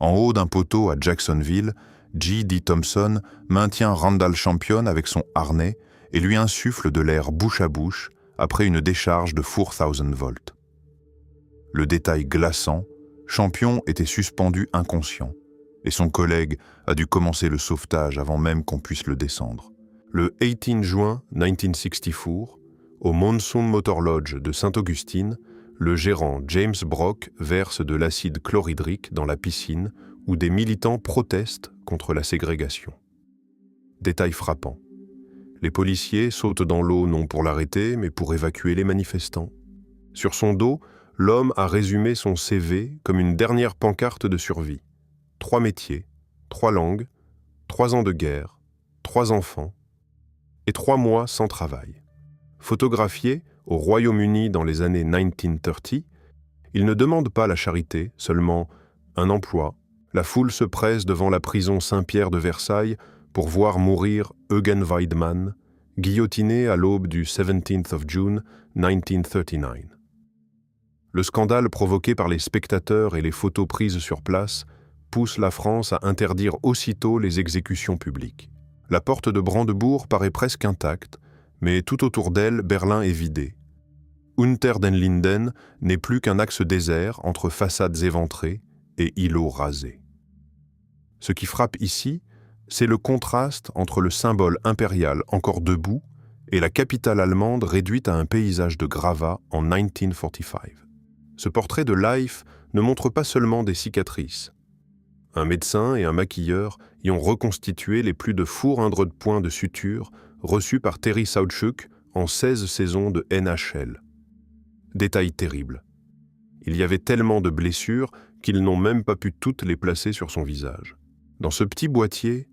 En haut d'un poteau à Jacksonville, J.D. Thompson maintient Randall Champion avec son harnais et lui insuffle de l'air bouche à bouche après une décharge de 4000 volts. Le détail glaçant, Champion était suspendu inconscient et son collègue a dû commencer le sauvetage avant même qu'on puisse le descendre. Le 18 juin 1964, au Monsoon Motor Lodge de Saint-Augustine, le gérant James Brock verse de l'acide chlorhydrique dans la piscine où des militants protestent contre la ségrégation. Détail frappant. Les policiers sautent dans l'eau non pour l'arrêter, mais pour évacuer les manifestants. Sur son dos, l'homme a résumé son CV comme une dernière pancarte de survie. 3 métiers, 3 langues, 3 ans de guerre, 3 enfants et 3 mois sans travail. Photographié au Royaume-Uni dans les années 1930, il ne demande pas la charité, seulement un emploi. La foule se presse devant la prison Saint-Pierre de Versailles pour voir mourir Eugen Weidmann, guillotiné à l'aube du 17th of June 1939. Le scandale provoqué par les spectateurs et les photos prises sur place pousse la France à interdire aussitôt les exécutions publiques. La porte de Brandebourg paraît presque intacte, mais tout autour d'elle, Berlin est vidé. Unter den Linden n'est plus qu'un axe désert entre façades éventrées et îlots rasés. Ce qui frappe ici, c'est le contraste entre le symbole impérial encore debout et la capitale allemande réduite à un paysage de gravats en 1945. Ce portrait de Leif ne montre pas seulement des cicatrices. Un médecin et un maquilleur y ont reconstitué les plus de fourrindres de points de suture reçus par Terry Sautschuk en 16 saisons de NHL. Détail terrible. Il y avait tellement de blessures qu'ils n'ont même pas pu toutes les placer sur son visage. Dans ce petit boîtier,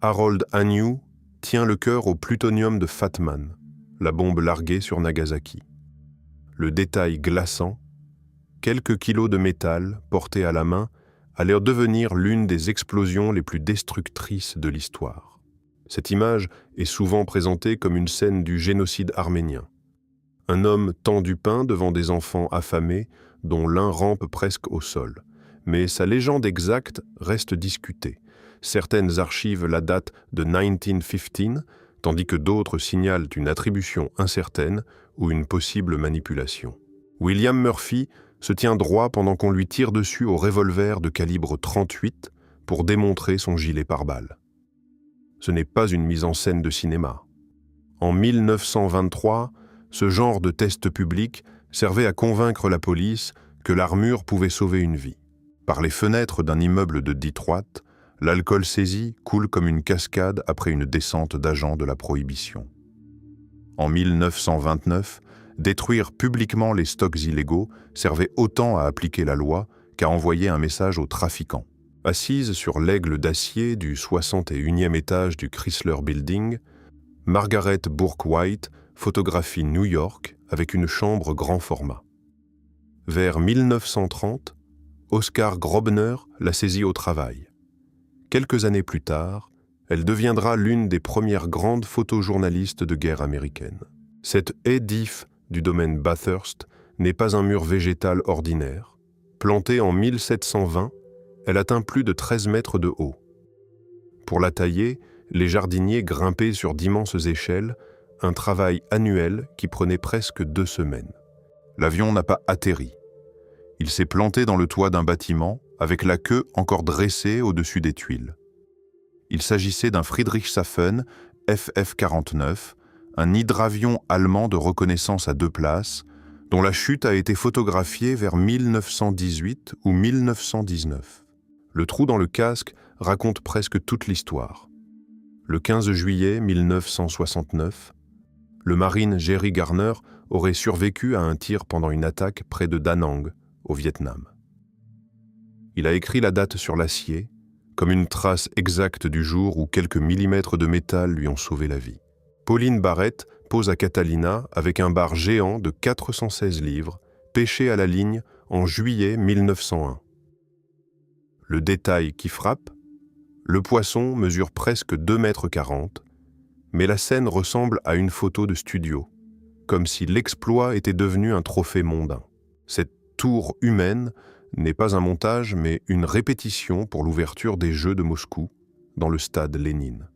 Harold Agnew tient le cœur au plutonium de Fat Man, la bombe larguée sur Nagasaki. Le détail glaçant, quelques kilos de métal portés à la main allèrent devenir l'une des explosions les plus destructrices de l'histoire. Cette image est souvent présentée comme une scène du génocide arménien. Un homme tend du pain devant des enfants affamés dont l'un rampe presque au sol. Mais sa légende exacte reste discutée. Certaines archivent la date de 1915, tandis que d'autres signalent une attribution incertaine ou une possible manipulation. William Murphy se tient droit pendant qu'on lui tire dessus au revolver de calibre 38 pour démontrer son gilet pare-balles. Ce n'est pas une mise en scène de cinéma. En 1923, ce genre de test public servait à convaincre la police que l'armure pouvait sauver une vie. Par les fenêtres d'un immeuble de Detroit, l'alcool saisi coule comme une cascade après une descente d'agents de la prohibition. En 1929, détruire publiquement les stocks illégaux servait autant à appliquer la loi qu'à envoyer un message aux trafiquants. Assise sur l'aigle d'acier du 61e étage du Chrysler Building, Margaret Bourke-White photographie New York avec une chambre grand format. Vers 1930, Oscar Grobner la saisit au travail. Quelques années plus tard, elle deviendra l'une des premières grandes photojournalistes de guerre américaine. Cette haie d'if du domaine Bathurst n'est pas un mur végétal ordinaire. Plantée en 1720, elle atteint plus de 13 mètres de haut. Pour la tailler, les jardiniers grimpaient sur d'immenses échelles, un travail annuel qui prenait presque 2 semaines. L'avion n'a pas atterri. Il s'est planté dans le toit d'un bâtiment, avec la queue encore dressée au-dessus des tuiles. Il s'agissait d'un Friedrichshafen FF-49, un hydravion allemand de reconnaissance à 2 places, dont la chute a été photographiée vers 1918 ou 1919. Le trou dans le casque raconte presque toute l'histoire. Le 15 juillet 1969, le marine Jerry Garner aurait survécu à un tir pendant une attaque près de Da Nang, au Vietnam. Il a écrit la date sur l'acier, comme une trace exacte du jour où quelques millimètres de métal lui ont sauvé la vie. Pauline Barrett pose à Catalina avec un bar géant de 416 livres, pêché à la ligne en juillet 1901. Le détail qui frappe, le poisson mesure presque 2,40 m, mais la scène ressemble à une photo de studio, comme si l'exploit était devenu un trophée mondain. Cette tour humaine n'est pas un montage, mais une répétition pour l'ouverture des Jeux de Moscou, dans le stade Lénine.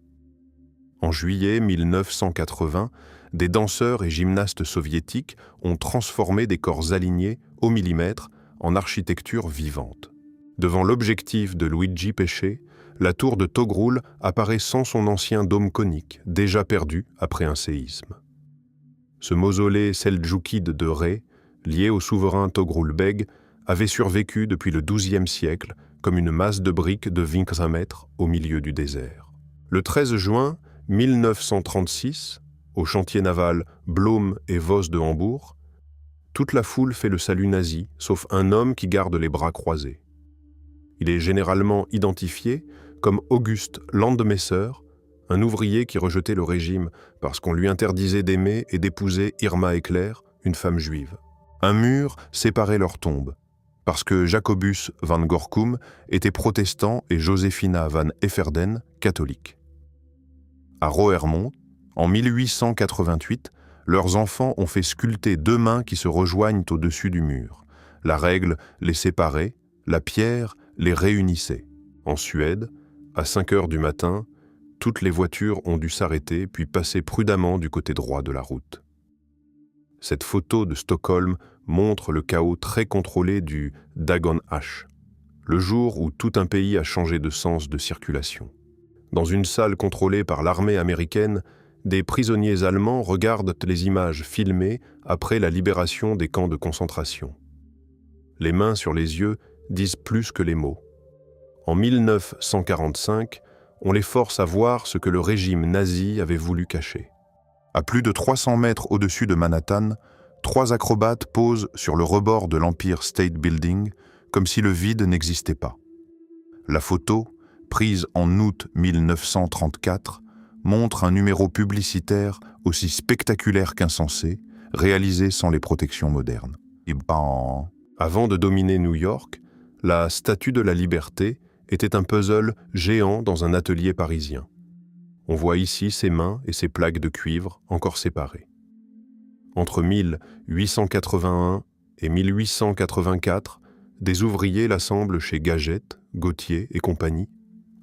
En juillet 1980, des danseurs et gymnastes soviétiques ont transformé des corps alignés au millimètre en architecture vivante. Devant l'objectif de Luigi Pesce, la tour de Togrul apparaît sans son ancien dôme conique, déjà perdu après un séisme. Ce mausolée seldjoukide de Ré, lié au souverain Togrul Beg, avait survécu depuis le XIIe siècle comme une masse de briques de 20 mètres au milieu du désert. Le 13 juin 1936, au chantier naval Blum et Voss de Hambourg, toute la foule fait le salut nazi, sauf un homme qui garde les bras croisés. Il est généralement identifié comme August Landmesser, un ouvrier qui rejetait le régime parce qu'on lui interdisait d'aimer et d'épouser Irma Eckler, une femme juive. Un mur séparait leurs tombes, parce que Jacobus van Gorkum était protestant et Josephina van Efferden catholique. À Roermond, en 1888, leurs enfants ont fait sculpter 2 mains qui se rejoignent au-dessus du mur. La règle les séparait, la pierre les réunissait. En Suède, à 5 heures du matin, toutes les voitures ont dû s'arrêter puis passer prudemment du côté droit de la route. Cette photo de Stockholm montre le chaos très contrôlé du Dagon H, le jour où tout un pays a changé de sens de circulation. Dans une salle contrôlée par l'armée américaine, des prisonniers allemands regardent les images filmées après la libération des camps de concentration. Les mains sur les yeux disent plus que les mots. En 1945, on les force à voir ce que le régime nazi avait voulu cacher. À plus de 300 mètres au-dessus de Manhattan, 3 acrobates posent sur le rebord de l'Empire State Building comme si le vide n'existait pas. La photo, prise en août 1934, montre un numéro publicitaire aussi spectaculaire qu'insensé, réalisé sans les protections modernes. Avant de dominer New York, la Statue de la Liberté était un puzzle géant dans un atelier parisien. On voit ici ses mains et ses plaques de cuivre encore séparées. Entre 1881 et 1884, des ouvriers l'assemblent chez Gadget, Gauthier et compagnie,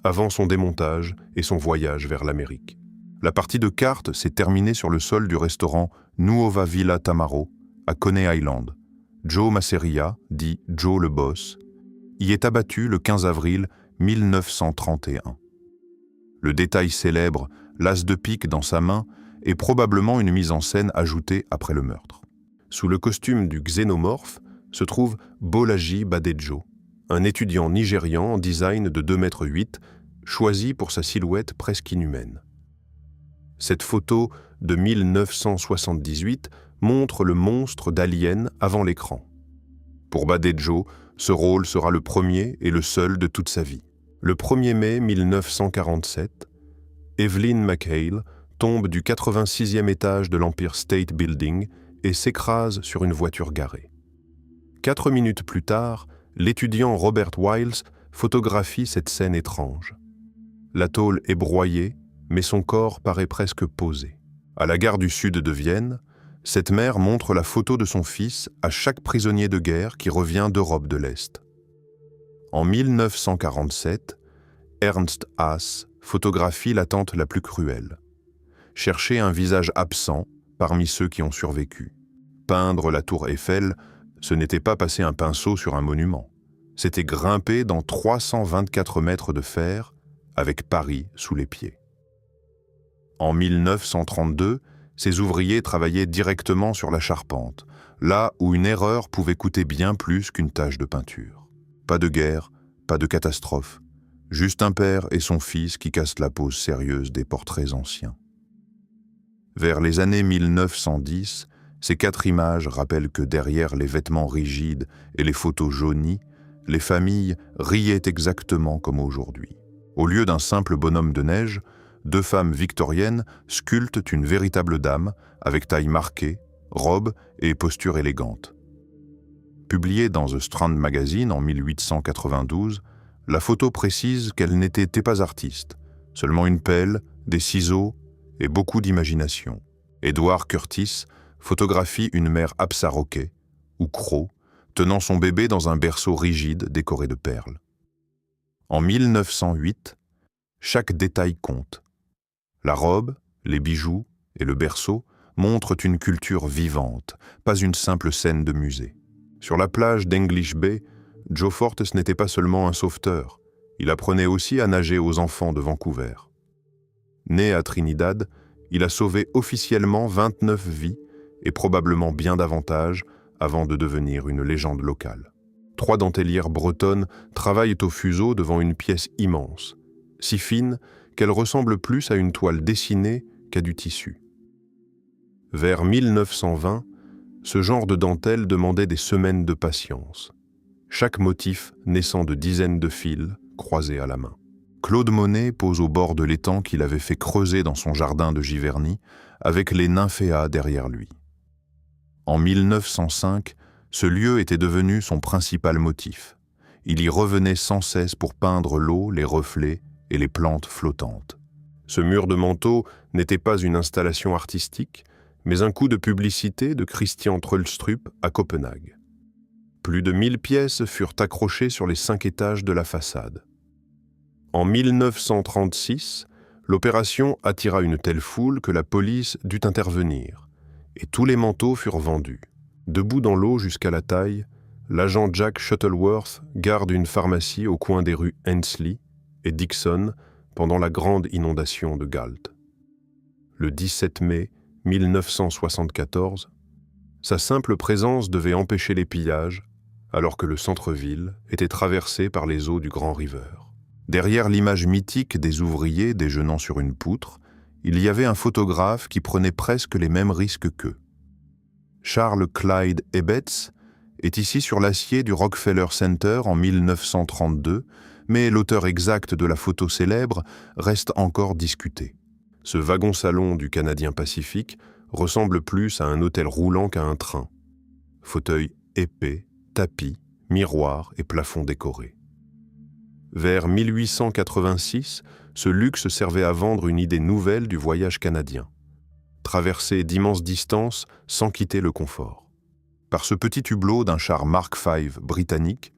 avant son démontage et son voyage vers l'Amérique. La partie de cartes s'est terminée sur le sol du restaurant Nuova Villa Tamaro, à Coney Island. Joe Masseria, dit Joe le Boss, y est abattu le 15 avril 1931. Le détail célèbre, l'as de pique dans sa main, est probablement une mise en scène ajoutée après le meurtre. Sous le costume du xénomorphe se trouve Bolaji Badejo, un étudiant nigérian en design de 2,8 m, choisi pour sa silhouette presque inhumaine. Cette photo de 1978 montre le monstre d'Alien avant l'écran. Pour Badejo, ce rôle sera le premier et le seul de toute sa vie. Le 1er mai 1947, Evelyn McHale tombe du 86e étage de l'Empire State Building et s'écrase sur une voiture garée. 4 minutes plus tard, l'étudiant Robert Wiles photographie cette scène étrange. La tôle est broyée, mais son corps paraît presque posé. À la gare du sud de Vienne, cette mère montre la photo de son fils à chaque prisonnier de guerre qui revient d'Europe de l'Est. En 1947, Ernst Haas photographie l'attente la plus cruelle. Chercher un visage absent parmi ceux qui ont survécu. Peindre la tour Eiffel, ce n'était pas passer un pinceau sur un monument. C'était grimper dans 324 mètres de fer avec Paris sous les pieds. En 1932, ces ouvriers travaillaient directement sur la charpente, là où une erreur pouvait coûter bien plus qu'une tache de peinture. Pas de guerre, pas de catastrophe, juste un père et son fils qui cassent la pose sérieuse des portraits anciens. Vers les années 1910, ces 4 images rappellent que derrière les vêtements rigides et les photos jaunies, les familles riaient exactement comme aujourd'hui. Au lieu d'un simple bonhomme de neige, 2 femmes victoriennes sculptent une véritable dame avec taille marquée, robe et posture élégante. Publiée dans The Strand Magazine en 1892, la photo précise qu'elle n'était pas artiste, seulement une pelle, des ciseaux et beaucoup d'imagination. Edward Curtis photographie une mère absaroquée, ou croc, tenant son bébé dans un berceau rigide décoré de perles. En 1908, chaque détail compte. La robe, les bijoux et le berceau montrent une culture vivante, pas une simple scène de musée. Sur la plage d'English Bay, Joe Fortes n'était pas seulement un sauveteur, il apprenait aussi à nager aux enfants de Vancouver. Né à Trinidad, il a sauvé officiellement 29 vies et probablement bien davantage avant de devenir une légende locale. 3 dentellières bretonnes travaillent au fuseau devant une pièce immense, si fine qu'elle ressemble plus à une toile dessinée qu'à du tissu. Vers 1920, ce genre de dentelle demandait des semaines de patience, chaque motif naissant de dizaines de fils croisés à la main. Claude Monet pose au bord de l'étang qu'il avait fait creuser dans son jardin de Giverny, avec les nymphéas derrière lui. En 1905, ce lieu était devenu son principal motif. Il y revenait sans cesse pour peindre l'eau, les reflets et les plantes flottantes. Ce mur de manteau n'était pas une installation artistique, mais un coup de publicité de Christian Troelstrup à Copenhague. Plus de 1000 pièces furent accrochées sur les 5 étages de la façade. En 1936, l'opération attira une telle foule que la police dut intervenir, et tous les manteaux furent vendus. Debout dans l'eau jusqu'à la taille, l'agent Jack Shuttleworth garde une pharmacie au coin des rues Hensley et Dixon pendant la grande inondation de Galt. Le 17 mai 1974, sa simple présence devait empêcher les pillages, alors que le centre-ville était traversé par les eaux du Grand River. Derrière l'image mythique des ouvriers déjeunant sur une poutre, il y avait un photographe qui prenait presque les mêmes risques qu'eux. Charles Clyde Ebbets est ici sur l'acier du Rockefeller Center en 1932, mais l'auteur exact de la photo célèbre reste encore discuté. Ce wagon-salon du Canadien Pacifique ressemble plus à un hôtel roulant qu'à un train. Fauteuils épais, tapis, miroirs et plafonds décorés. Vers 1886, ce luxe servait à vendre une idée nouvelle du voyage canadien. Traverser d'immenses distances sans quitter le confort. Par ce petit hublot d'un char Mark V britannique,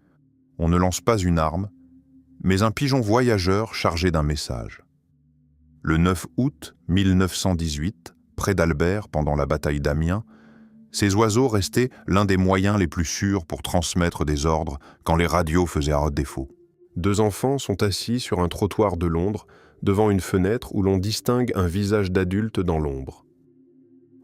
on ne lance pas une arme, mais un pigeon voyageur chargé d'un message. Le 9 août 1918, près d'Albert pendant la bataille d'Amiens, ces oiseaux restaient l'un des moyens les plus sûrs pour transmettre des ordres quand les radios faisaient à défaut. 2 enfants sont assis sur un trottoir de Londres, devant une fenêtre où l'on distingue un visage d'adulte dans l'ombre.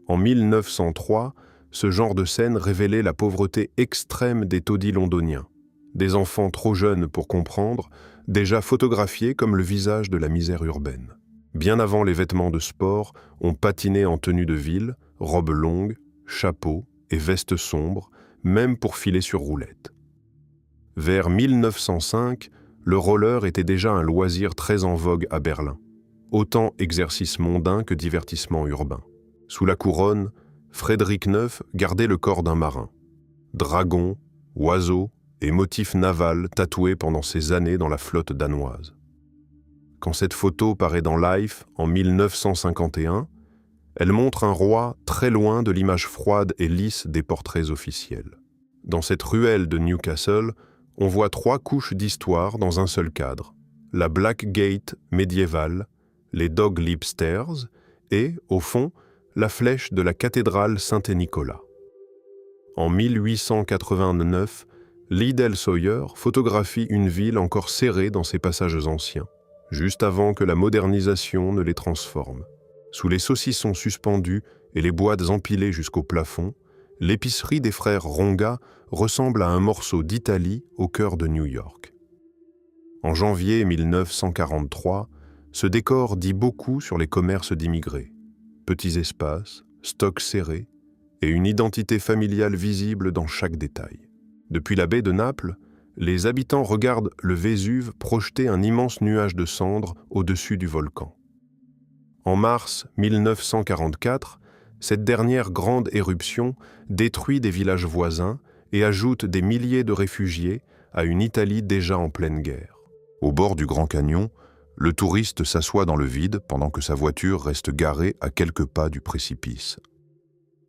En 1903, ce genre de scène révélait la pauvreté extrême des taudis londoniens. Des enfants trop jeunes pour comprendre, déjà photographiés comme le visage de la misère urbaine. Bien avant les vêtements de sport, on patinait en tenue de ville, robes longues, chapeaux et vestes sombres, même pour filer sur roulette. Vers 1905, le roller était déjà un loisir très en vogue à Berlin, autant exercice mondain que divertissement urbain. Sous la couronne, Frédéric IX gardait le corps d'un marin. Dragons, oiseaux et motifs navals tatoués pendant ses années dans la flotte danoise. Quand cette photo paraît dans Life en 1951, elle montre un roi très loin de l'image froide et lisse des portraits officiels. Dans cette ruelle de Newcastle, on voit 3 couches d'histoire dans un seul cadre. La Black Gate médiévale, les Dog Leap Stairs et, au fond, la flèche de la cathédrale Saint-Nicolas. En 1889, Liddell Sawyer photographie une ville encore serrée dans ses passages anciens, juste avant que la modernisation ne les transforme. Sous les saucissons suspendus et les boîtes empilées jusqu'au plafond, l'épicerie des frères Ronga ressemble à un morceau d'Italie au cœur de New York. En janvier 1943, ce décor dit beaucoup sur les commerces d'immigrés. Petits espaces, stocks serrés et une identité familiale visible dans chaque détail. Depuis la baie de Naples, les habitants regardent le Vésuve projeter un immense nuage de cendres au-dessus du volcan. En mars 1944, cette dernière grande éruption détruit des villages voisins et ajoute des milliers de réfugiés à une Italie déjà en pleine guerre. Au bord du Grand Canyon, le touriste s'assoit dans le vide pendant que sa voiture reste garée à quelques pas du précipice.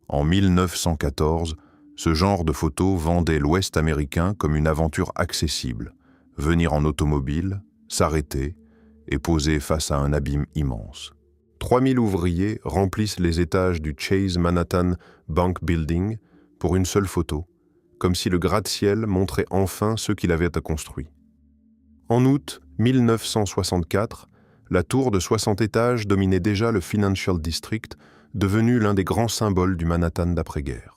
En 1914, Ce genre de photos vendait l'Ouest américain comme une aventure accessible, venir en automobile, s'arrêter et poser face à un abîme immense. 3000 ouvriers remplissent les étages du Chase Manhattan Bank Building pour une seule photo, comme si le gratte-ciel montrait enfin ce qu'il avait à construire. En août 1964, la tour de 60 étages dominait déjà le Financial District, devenu l'un des grands symboles du Manhattan d'après-guerre.